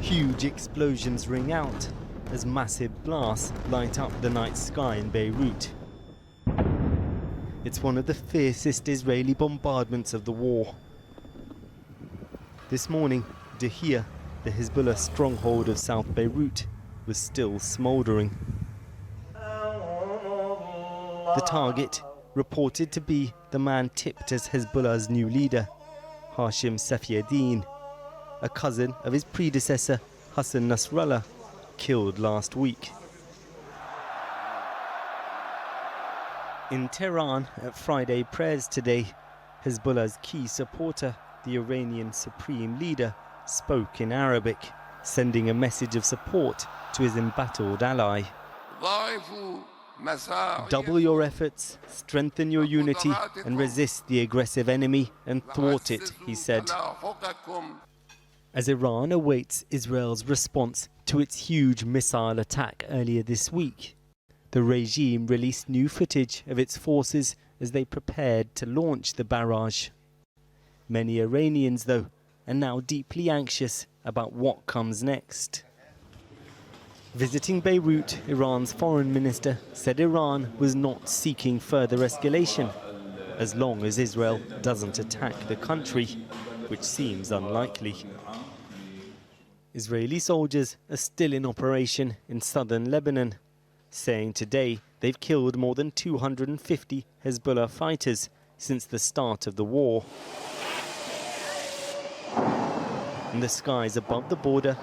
Huge explosions ring out as massive blasts light up the night sky in Beirut. It's one of the fiercest Israeli bombardments of the war. This morning, Dahia, the Hezbollah stronghold of South Beirut, was still smouldering. The target reported to be the man tipped as Hezbollah's new leader, Hashim Safieddine, a cousin of his predecessor, Hassan Nasrallah, killed last week. In Tehran, at Friday prayers today, Hezbollah's key supporter, the Iranian supreme leader, spoke in Arabic, sending a message of support to his embattled ally. Double your efforts, strengthen your unity and resist the aggressive enemy and thwart it, he said. As Iran awaits Israel's response to its huge missile attack earlier this week, the regime released new footage of its forces as they prepared to launch the barrage. Many Iranians, though, are now deeply anxious about what comes next. Visiting Beirut, Iran's foreign minister said Iran was not seeking further escalation, as long as Israel doesn't attack the country, which seems unlikely. Israeli soldiers are still in operation in southern Lebanon, saying today they've killed more than 250 Hezbollah fighters since the start of the war. In the skies above the border,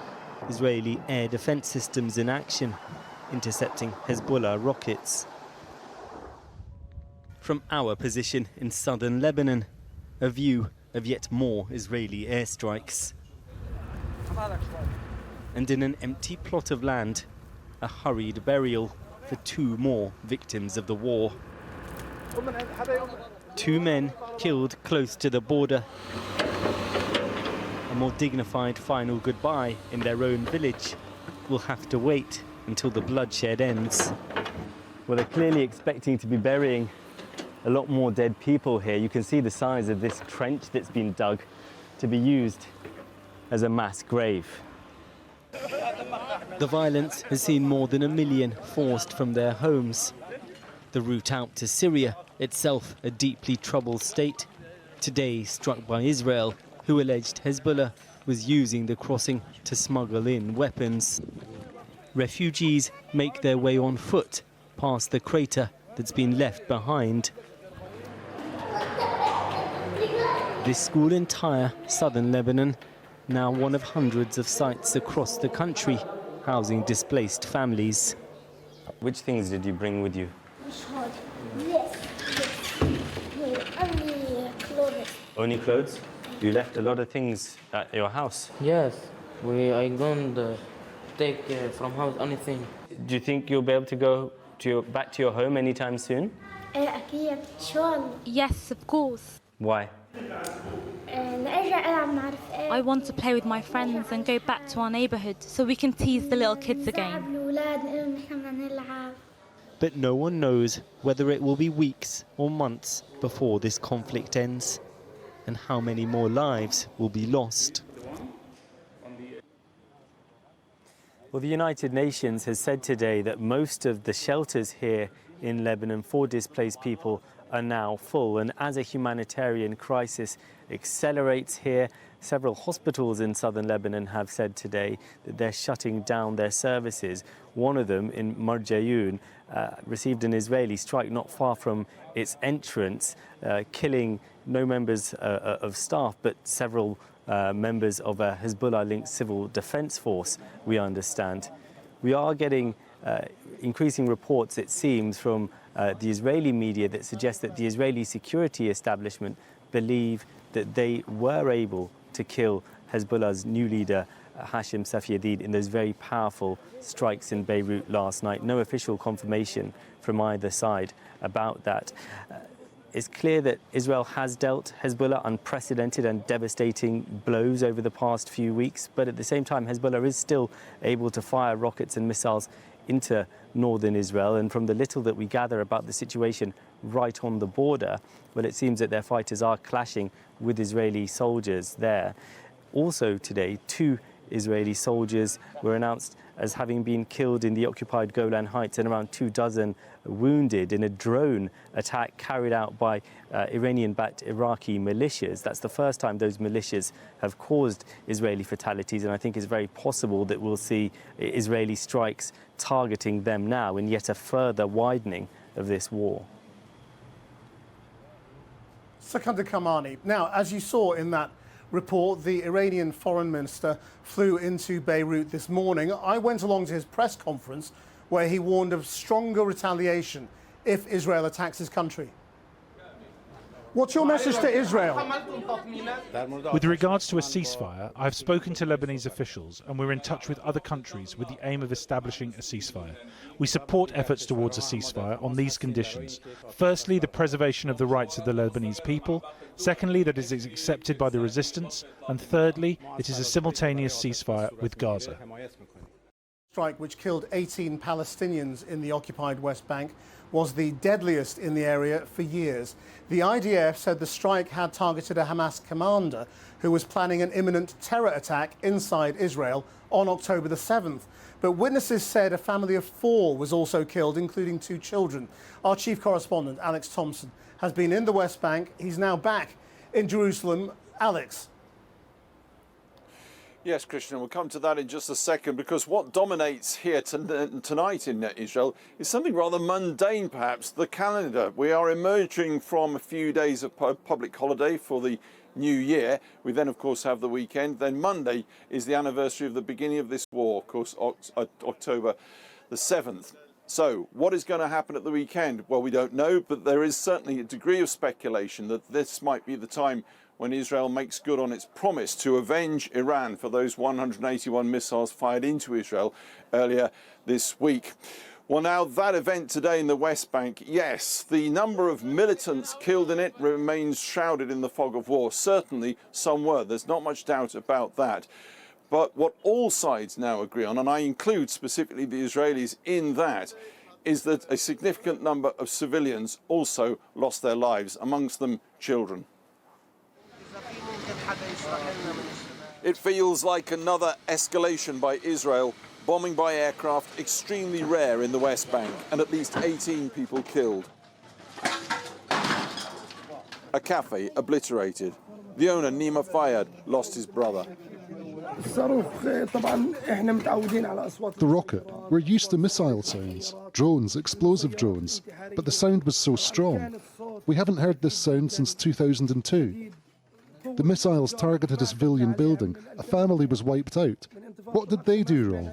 Israeli air defense systems in action, intercepting Hezbollah rockets. From our position in southern Lebanon, a view of yet more Israeli airstrikes. And in an empty plot of land, a hurried burial for 2 more victims of the war. 2 men killed close to the border. A more dignified final goodbye in their own village will have to wait until the bloodshed ends. Well, they're clearly expecting to be burying a lot more dead people here. You can see the size of this trench that's been dug to be used as a mass grave. The violence has seen more than 1 million forced from their homes. The route out to Syria, itself a deeply troubled state, today struck by Israel, who alleged Hezbollah was using the crossing to smuggle in weapons. Refugees make their way on foot past the crater that's been left behind. This school in Tyre, southern Lebanon, now one of hundreds of sites across the country housing displaced families. Which things did you bring with you? Only clothes? You left a lot of things at your house. Yes, I don't take from house anything. Do you think you'll be able to go back to your home anytime soon? Yes, of course. Why? I want to play with my friends and go back to our neighbourhood so we can tease the little kids again. But no one knows whether it will be weeks or months before this conflict ends, and how many more lives will be lost. Well, the United Nations has said today that most of the shelters here in Lebanon for displaced people are now full, and as a humanitarian crisis accelerates here, several hospitals in southern Lebanon have said today that they're shutting down their services. One of them in Marjayoun received an Israeli strike not far from its entrance, killing no members of staff but several members of a Hezbollah-linked civil defense force, we understand. We are getting increasing reports, it seems, from the Israeli media that suggest that the Israeli security establishment believe that they were able to kill Hezbollah's new leader, Hashim Safieddine, in those very powerful strikes in Beirut last night. No official confirmation from either side about that. It's clear that Israel has dealt Hezbollah unprecedented and devastating blows over the past few weeks, but at the same time, Hezbollah is still able to fire rockets and missiles into northern Israel. And from the little that we gather about the situation right on the border, well, it seems that their fighters are clashing with Israeli soldiers there. Also today, 2 Israeli soldiers were announced as having been killed in the occupied Golan Heights and around 24 wounded in a drone attack carried out by Iranian-backed Iraqi militias. That's the first time those militias have caused Israeli fatalities, and I think it's very possible that we'll see Israeli strikes targeting them now in yet a further widening of this war. Sikander Kamani. Now, as you saw in that report, the Iranian foreign minister flew into Beirut this morning. I went along to his press conference where he warned of stronger retaliation if Israel attacks his country. What's your message to Israel? With regards to a ceasefire, I have spoken to Lebanese officials and we're in touch with other countries with the aim of establishing a ceasefire. We support efforts towards a ceasefire on these conditions. Firstly, the preservation of the rights of the Lebanese people. Secondly, that it is accepted by the resistance. And thirdly, it is a simultaneous ceasefire with Gaza. Strike which killed 18 Palestinians in the occupied West Bank was the deadliest in the area for years. The IDF said the strike had targeted a Hamas commander who was planning an imminent terror attack inside Israel on October the 7th. But witnesses said a family of 4 was also killed, including 2 children. Our chief correspondent, Alex Thompson, has been in the West Bank. He's now back in Jerusalem. Alex. Yes, Christian, we'll come to that in just a second, because what dominates here tonight in Israel is something rather mundane, perhaps, the calendar. We are emerging from a few days of public holiday for the New Year. We then, of course, have the weekend. Then Monday is the anniversary of the beginning of this war, of course, October the 7th. So what is going to happen at the weekend? Well, we don't know, but there is certainly a degree of speculation that this might be the time when Israel makes good on its promise to avenge Iran for those 181 missiles fired into Israel earlier this week. Well, now, that event today in the West Bank, yes, the number of militants killed in it remains shrouded in the fog of war. Certainly some were. There's not much doubt about that. But what all sides now agree on, and I include specifically the Israelis in that, is that a significant number of civilians also lost their lives, amongst them children. It feels like another escalation by Israel. Bombing by aircraft, extremely rare in the West Bank, and at least 18 people killed. A cafe obliterated. The owner, Nima Fayyad, lost his brother. The rocket. We're used to missile sounds, drones, explosive drones, but the sound was so strong. We haven't heard this sound since 2002. The missiles targeted a civilian building. A family was wiped out. What did they do wrong?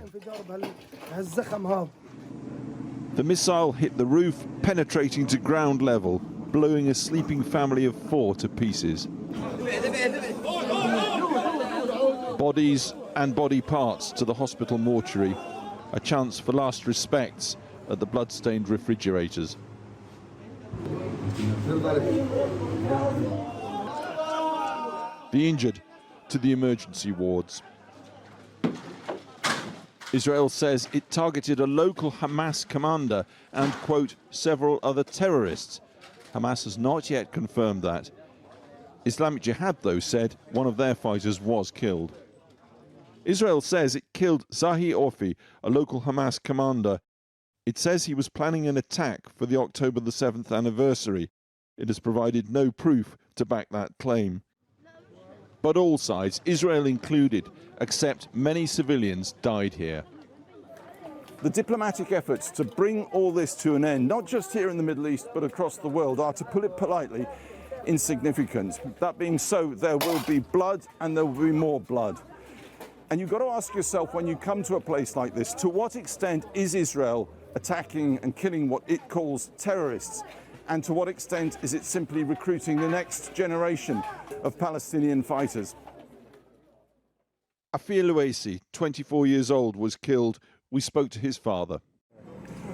The missile hit the roof, penetrating to ground level, blowing a sleeping family of 4 to pieces. Bodies and body parts to the hospital mortuary. A chance for last respects at the blood-stained refrigerators. The injured to the emergency wards. Israel says it targeted a local Hamas commander and, quote, several other terrorists. Hamas has not yet confirmed that. Islamic Jihad, though, said one of their fighters was killed. Israel says it killed Zahi Orfi, a local Hamas commander. It says he was planning an attack for the October the 7th anniversary. It has provided no proof to back that claim. But all sides, Israel included, accept many civilians died here. The diplomatic efforts to bring all this to an end, not just here in the Middle East, but across the world, are, to put it politely, insignificant. That being so, there will be blood and there will be more blood. And you've got to ask yourself, when you come to a place like this, to what extent is Israel attacking and killing what it calls terrorists? And to what extent is it simply recruiting the next generation of Palestinian fighters? Afir Louaisi, 24 years old, was killed. We spoke to his father.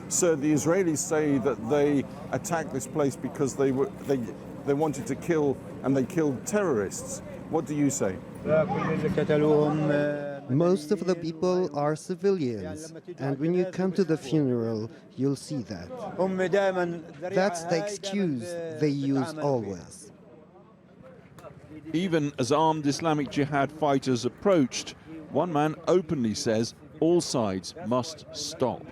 Sir, the Israelis say that they attacked this place because they wanted to kill, and they killed terrorists. What do you say? Most of the people are civilians, and when you come to the funeral, you'll see that. That's the excuse they use always. Even as armed Islamic Jihad fighters approached, One man openly says all sides must stop.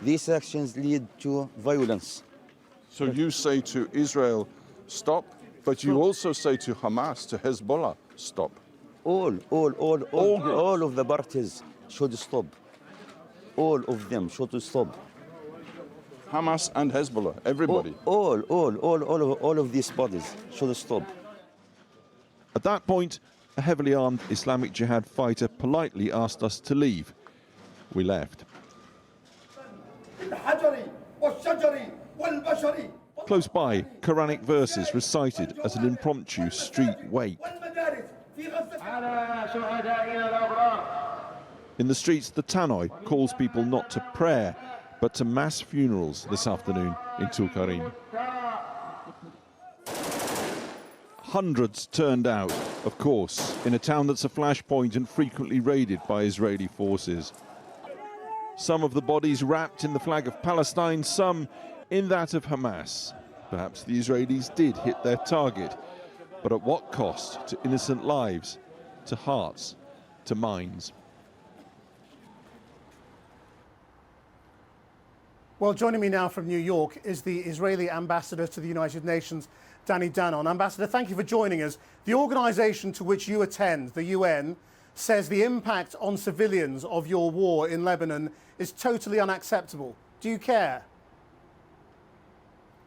These actions lead to violence. So you say to Israel, stop, but you also say to Hamas, to Hezbollah, stop. All of the parties should stop. All of them should stop. Hamas and Hezbollah, everybody. All of these bodies should stop. At that point, a heavily armed Islamic Jihad fighter politely asked us to leave. We left. Close by, Quranic verses recited as an impromptu street wake. In the streets, the tannoy calls people not to prayer, but to mass funerals this afternoon in Tulkarem. Hundreds turned out, of course, in a town that's a flashpoint and frequently raided by Israeli forces. Some of the bodies wrapped in the flag of Palestine, some in that of Hamas. Perhaps the Israelis did hit their target, but at what cost to innocent lives, to hearts, to minds? Well, joining me now from New York is the Israeli ambassador to the United Nations, Danny Danon. Ambassador, thank you for joining us. The organisation to which you attend, the UN, says the impact on civilians of your war in Lebanon is totally unacceptable. Do you care?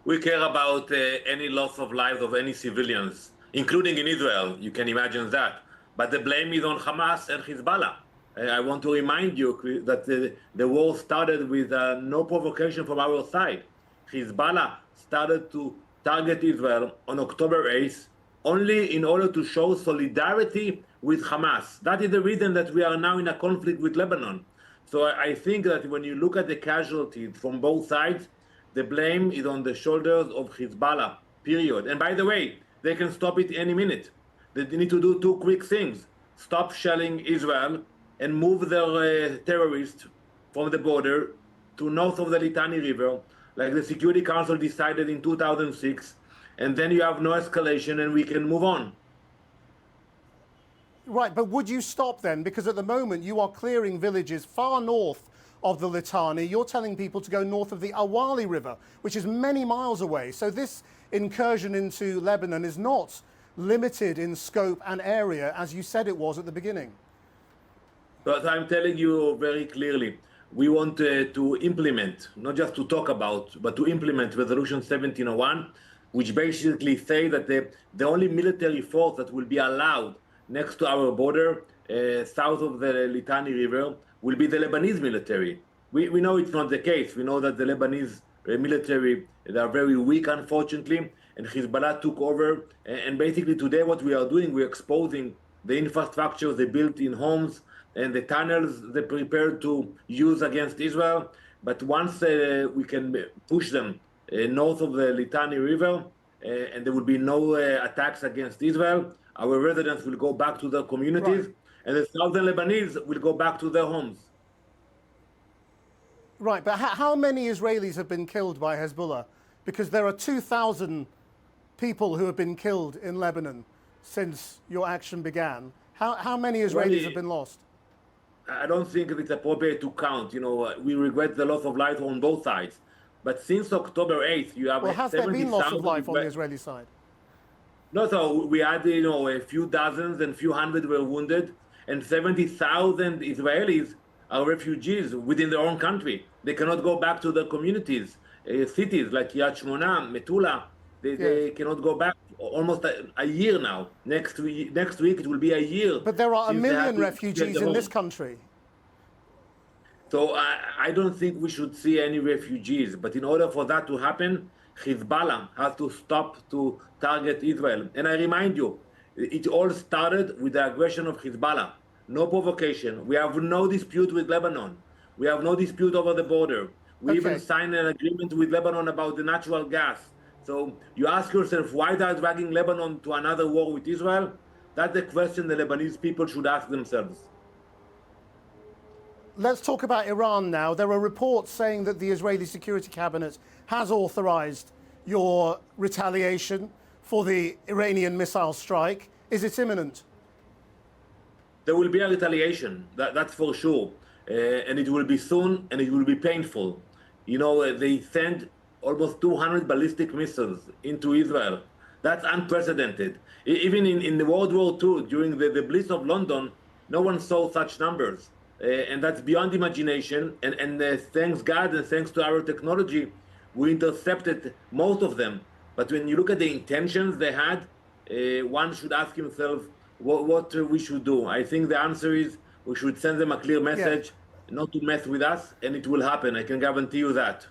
We care about any loss of lives of any civilians, including in Israel. You can imagine that. But the blame is on Hamas and Hezbollah. I want to remind you that the war started with no provocation from our side. Hezbollah started to target Israel on October 8th only in order to show solidarity with Hamas. That is the reason that we are now in a conflict with Lebanon. So I think that when you look at the casualties from both sides, the blame is on the shoulders of Hezbollah, period. And by the way, they can stop it any minute. They need to do two quick things. Stop shelling Israel and move their terrorists from the border to north of the Litani River, like the Security Council decided in 2006, and then you have no escalation and we can move on. Right, but would you stop then? Because at the moment you are clearing villages far north of the Litani. You're telling people to go north of the Awali River, which is many miles away. So this incursion into Lebanon is not limited in scope and area as you said it was at the beginning. But I'm telling you very clearly, we want to implement, not just to talk about, but to implement Resolution 1701, which basically say that the only military force that will be allowed next to our border, south of the Litani River, will be the Lebanese military. We know it's not the case. We know that the Lebanese military, they are very weak, unfortunately, and Hezbollah took over. And basically today what we are doing, we're exposing the infrastructure they built in homes and the tunnels they prepared to use against Israel. But once we can push them north of the Litani River, and there will be no attacks against Israel, our residents will go back to their communities, right, and the southern Lebanese will go back to their homes. Right, but how many Israelis have been killed by Hezbollah? Because there are 2,000 people who have been killed in Lebanon since your action began. How many Israelis have been lost? I don't think it's appropriate to count. You know, we regret the loss of life on both sides. But since October 8th, you have... Well, has there been loss of life on the Israeli side? No, so we had, you know, a few dozens and few hundred were wounded, and 70,000 Israelis are refugees within their own country. They cannot go back to their communities. Cities like Yad Shmona, Metula, they cannot go back almost a year now. Next week it will be a year. But there are a million refugees in this country. So I don't think we should see any refugees. But in order for that to happen, Hezbollah has to stop to target Israel. And I remind you, it all started with the aggression of Hezbollah. No provocation. We have no dispute with Lebanon. We have no dispute over the border. We even signed an agreement with Lebanon about the natural gas. So you ask yourself, why they are dragging Lebanon to another war with Israel? That's the question the Lebanese people should ask themselves. Let's talk about Iran now. There are reports saying that the Israeli Security Cabinet has authorized your retaliation for the Iranian missile strike. Is it imminent? there will be a retaliation, that's for sure. And it will be soon, and it will be painful. You know, they send almost 200 ballistic missiles into Israel. That's unprecedented. Even in the World War II, during the Blitz of London, no one saw such numbers. And that's beyond imagination. And thanks God and thanks to our technology, we intercepted most of them. But when you look at the intentions they had, one should ask himself what we should do. I think the answer is we should send them a clear message, not to mess with us, and it will happen. I can guarantee you that.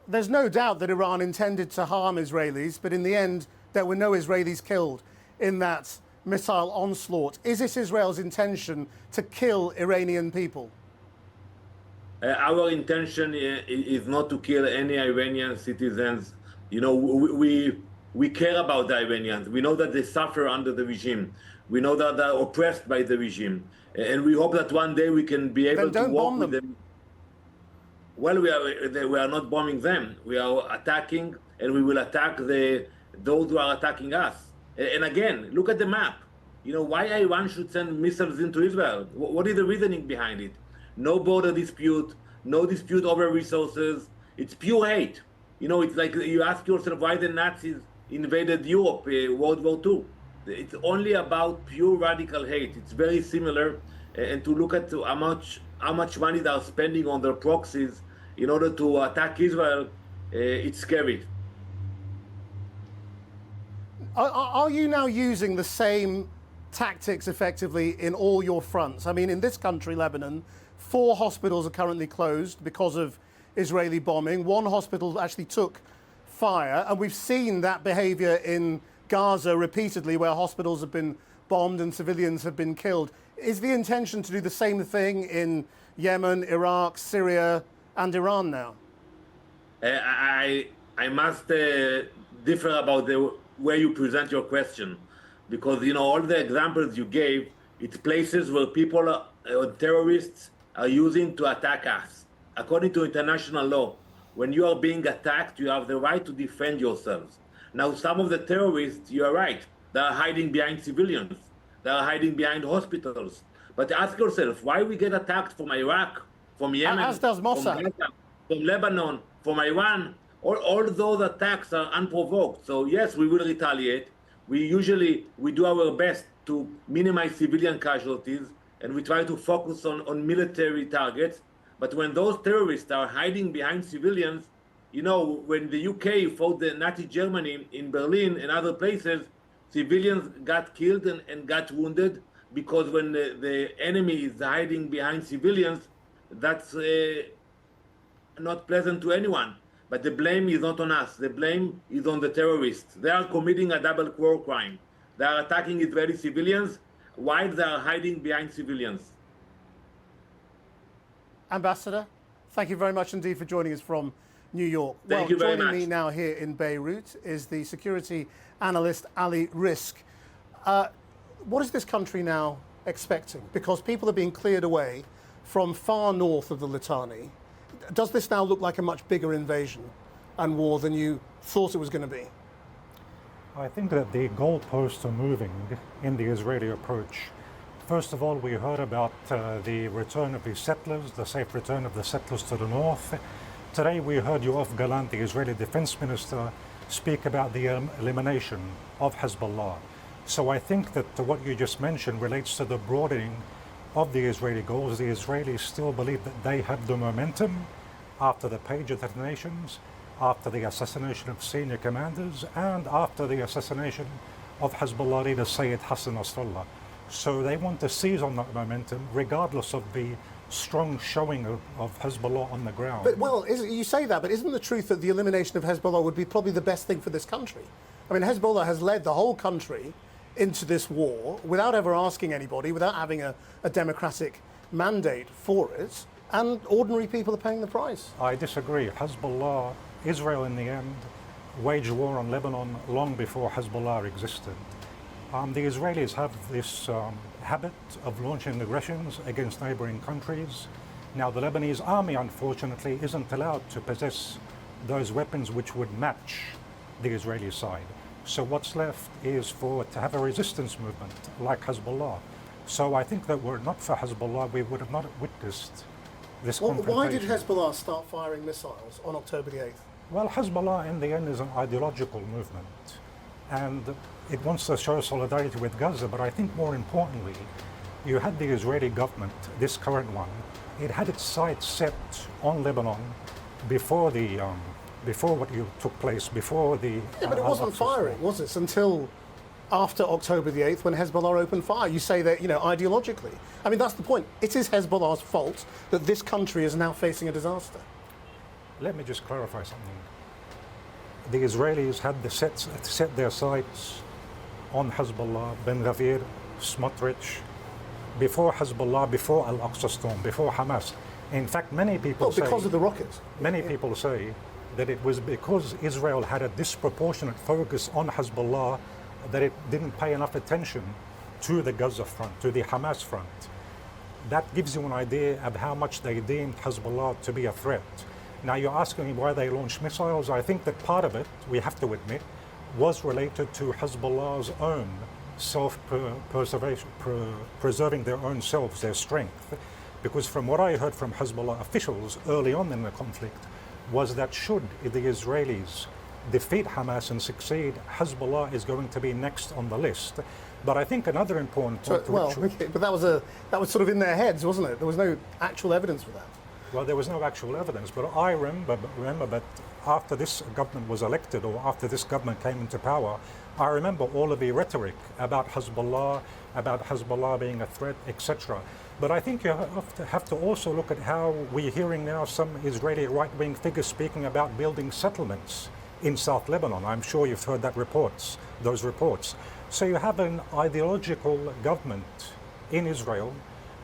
There's no doubt that Iran intended to harm Israelis, but in the end, there were no Israelis killed in that missile onslaught. Is it Israel's intention to kill Iranian people? Our intention is not to kill any Iranian citizens. You know, we care about the Iranians. We know that they suffer under the regime. We know that they're oppressed by the regime. And we hope that one day we can be able to work with them. Well, we are not bombing them. We are attacking, and we will attack those who are attacking us. And again, look at the map. You know, why Iran should send missiles into Israel? What is the reasoning behind it? No border dispute, no dispute over resources. It's pure hate. You know, it's like you ask yourself why the Nazis invaded Europe, World War II. It's only about pure radical hate. It's very similar. And to look at how much money they are spending on their proxies in order to attack Israel, it's scary. Are you now using the same tactics effectively in all your fronts? I mean, in this country, Lebanon, 4 hospitals are currently closed because of Israeli bombing. 1 hospital actually took fire, and we've seen that behavior in Gaza repeatedly, where hospitals have been bombed and civilians have been killed. Is the intention to do the same thing in Yemen, Iraq, Syria, and Iran now? I must differ about the way you present your question, because you know all the examples you gave, it's places where people, terrorists, are using to attack us. According to international law, when you are being attacked, you have the right to defend yourselves. Now, some of the terrorists, you are right, they are hiding behind civilians. They are hiding behind hospitals. But ask yourself, why we get attacked from Iraq, from Yemen, as does Mossad, from Gaza, from Lebanon, from Iran? All those attacks are unprovoked. So yes, we will retaliate. We do our best to minimize civilian casualties, and we try to focus on military targets. But when those terrorists are hiding behind civilians, you know, when the UK fought the Nazi Germany in Berlin and other places, civilians got killed and got wounded, because when the enemy is hiding behind civilians, that's not pleasant to anyone. But the blame is not on us. The blame is on the terrorists. They are committing a double war crime. They are attacking Israeli civilians while they are hiding behind civilians. Ambassador, thank you very much indeed for joining us from New York. Thank you very much. Joining me now here in Beirut is the security analyst Ali Risk. What is this country now expecting? Because people are being cleared away from far north of the Litani. Does this now look like a much bigger invasion and war than you thought it was going to be? I think that the goalposts are moving in the Israeli approach. First of all, we heard about the return of the settlers, the safe return of the settlers to the north. Today we heard Yoav Gallant, the Israeli defense minister, speak about the elimination of Hezbollah. So I think that what you just mentioned relates to the broadening of the Israeli goals. The Israelis still believe that they have the momentum after the Page detonations, after the assassination of senior commanders, and after the assassination of Hezbollah leader Sayyid Hassan Nasrallah. So they want to seize on that momentum, regardless of the strong showing of Hezbollah on the ground. But, well, you say that, but isn't the truth that the elimination of Hezbollah would be probably the best thing for this country? I mean, Hezbollah has led the whole country into this war without ever asking anybody, without having a democratic mandate for it, and ordinary people are paying the price. I disagree. Hezbollah, Israel in the end, waged war on Lebanon long before Hezbollah existed. The Israelis have this habit of launching aggressions against neighboring countries. Now, the Lebanese army, unfortunately, isn't allowed to possess those weapons which would match the Israeli side. So what's left is to have a resistance movement like Hezbollah. So I think that were it not for Hezbollah, we would have not witnessed this confrontation. Why did Hezbollah start firing missiles on October the 8th? Well, Hezbollah in the end is an ideological movement, and it wants to show solidarity with Gaza, but I think more importantly, you had the Israeli government, this current one, it had its sights set on Lebanon before what took place, before the... Yeah, but it wasn't firing, was it, until after October the 8th when Hezbollah opened fire? You say that, ideologically. I mean, that's the point. It is Hezbollah's fault that this country is now facing a disaster. Let me just clarify something. The Israelis had set their sights on Hezbollah, Ben Gvir, Smotrich, before Hezbollah, before Al-Aqsa Storm, before Hamas. In fact, many people say... because of the rockets. Many people say that it was because Israel had a disproportionate focus on Hezbollah that it didn't pay enough attention to the Gaza front, to the Hamas front. That gives you an idea of how much they deemed Hezbollah to be a threat. Now you're asking me why they launched missiles. I think that part of it, we have to admit, was related to Hezbollah's own self-preservation, preserving their own selves, their strength. Because from what I heard from Hezbollah officials early on in the conflict, was that should the Israelis defeat Hamas and succeed, Hezbollah is going to be next on the list. But I think another important point... but that was sort of in their heads, wasn't it? There was no actual evidence for that. Well, there was no actual evidence, but I remember that after this government was elected, or after this government came into power, I remember all of the rhetoric about Hezbollah being a threat, etc. But I think you have to also look at how we're hearing now some Israeli right-wing figures speaking about building settlements in South Lebanon. I'm sure you've heard those reports. So you have an ideological government in Israel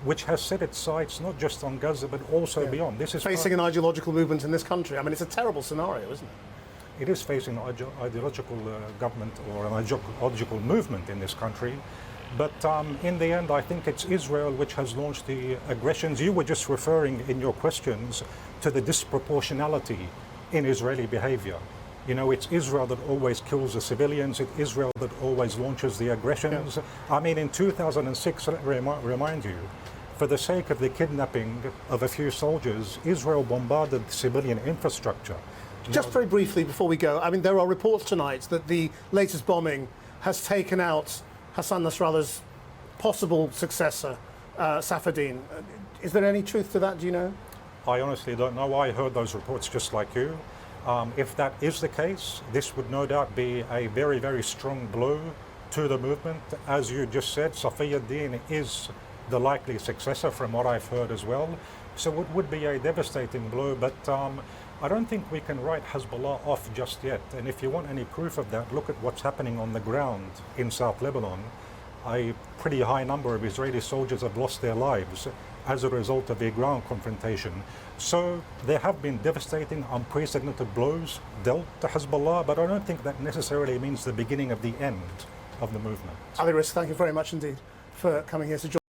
which has set its sights not just on Gaza but also beyond. This is facing an ideological movement in this country. I mean, it's a terrible scenario, isn't it? It is facing an ideological government or an ideological movement in this country. But in the end, I think it's Israel which has launched the aggressions. You were just referring in your questions to the disproportionality in Israeli behavior. It's Israel that always kills the civilians. It's Israel that always launches the aggressions. Yeah. I mean, in 2006, let me remind you, for the sake of the kidnapping of a few soldiers, Israel bombarded civilian infrastructure. Just very briefly before we go, I mean, there are reports tonight that the latest bombing has taken out Hassan Nasrallah's possible successor, Safadine. Is there any truth to that, do you know? I honestly don't know. I heard those reports just like you. If that is the case, this would no doubt be a very, very strong blow to the movement. As you just said, Safiyuddin is the likely successor from what I've heard as well. So it would be a devastating blow, but I don't think we can write Hezbollah off just yet. And if you want any proof of that, look at what's happening on the ground in South Lebanon. A pretty high number of Israeli soldiers have lost their lives as a result of the ground confrontation. So there have been devastating, unprecedented blows dealt to Hezbollah, but I don't think that necessarily means the beginning of the end of the movement. Ali Risk, thank you very much indeed for coming here to join